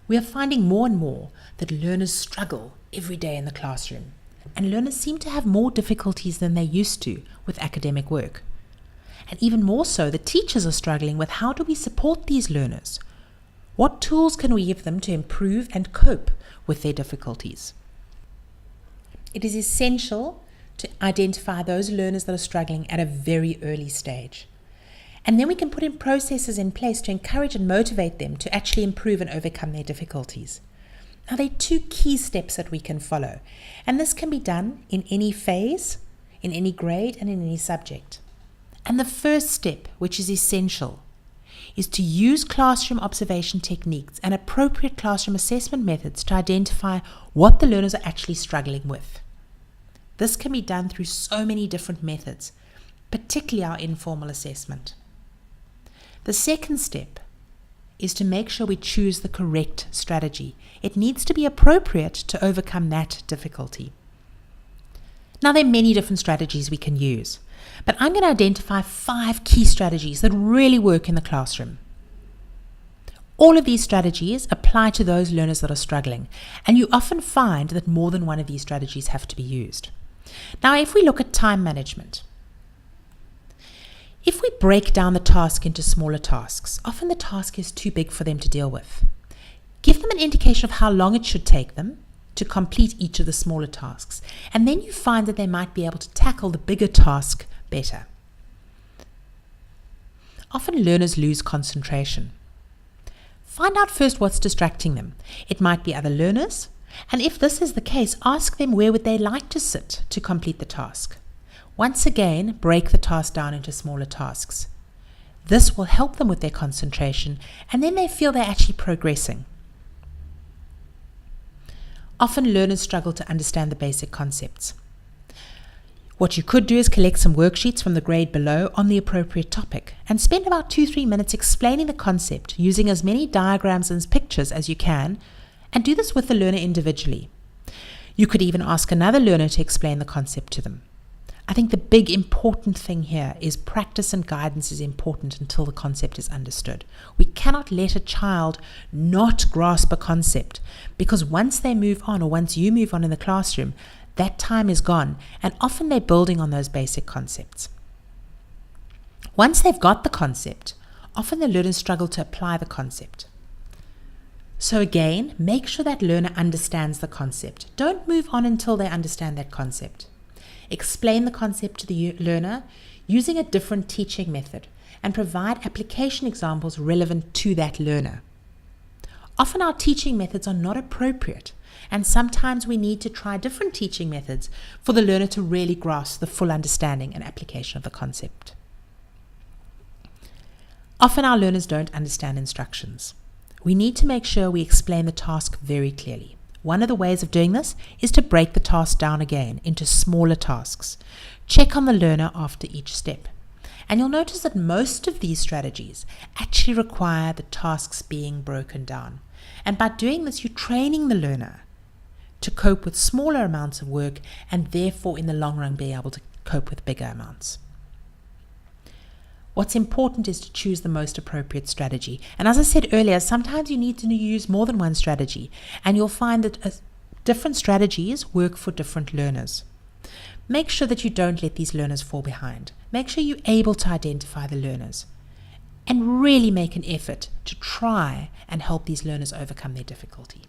We are finding more and more that learners struggle every day in the classroom, and learners seem to have more difficulties than they used to with academic work. And even more so, the teachers are struggling with how do we support these learners? What tools can we give them to improve and cope with their difficulties? It is essential to identify those learners that are struggling at a very early stage. And then we can put in processes in place to encourage and motivate them to actually improve and overcome their difficulties. Now, there are 2 key steps that we can follow, and this can be done in any phase, in any grade, and in any subject. And the first step, which is essential, is to use classroom observation techniques and appropriate classroom assessment methods to identify what the learners are actually struggling with. This can be done through so many different methods, particularly our informal assessment. The second step is to make sure we choose the correct strategy. It needs to be appropriate to overcome that difficulty. Now, there are many different strategies we can use, but I'm going to identify 5 key strategies that really work in the classroom. All of these strategies apply to those learners that are struggling, and you often find that more than one of these strategies have to be used. Now, if we look at time management, if we break down the task into smaller tasks, often the task is too big for them to deal with. Give them an indication of how long it should take them to complete each of the smaller tasks, and then you find that they might be able to tackle the bigger task better. Often learners lose concentration. Find out first what's distracting them. It might be other learners, and if this is the case, ask them where would they like to sit to complete the task. Once again, break the task down into smaller tasks. This will help them with their concentration, and then they feel they're actually progressing. Often learners struggle to understand the basic concepts. What you could do is collect some worksheets from the grade below on the appropriate topic and spend about 2-3 minutes explaining the concept using as many diagrams and pictures as you can, and do this with the learner individually. You could even ask another learner to explain the concept to them. I think the big important thing here is practice and guidance is important until the concept is understood. We cannot let a child not grasp a concept, because once they move on, or once you move on in the classroom, that time is gone, and often they're building on those basic concepts. Once they've got the concept, often the learners struggle to apply the concept. So again, make sure that learner understands the concept. Don't move on until they understand that concept. Explain the concept to the learner using a different teaching method and provide application examples relevant to that learner. Often our teaching methods are not appropriate, and sometimes we need to try different teaching methods for the learner to really grasp the full understanding and application of the concept. Often our learners don't understand instructions. We need to make sure we explain the task very clearly. One of the ways of doing this is to break the task down again into smaller tasks. Check on the learner after each step. And you'll notice that most of these strategies actually require the tasks being broken down. And by doing this, you're training the learner to cope with smaller amounts of work, and therefore in the long run be able to cope with bigger amounts. What's important is to choose the most appropriate strategy. And as I said earlier, sometimes you need to use more than one strategy, and you'll find that different strategies work for different learners. Make sure that you don't let these learners fall behind. Make sure you're able to identify the learners and really make an effort to try and help these learners overcome their difficulty.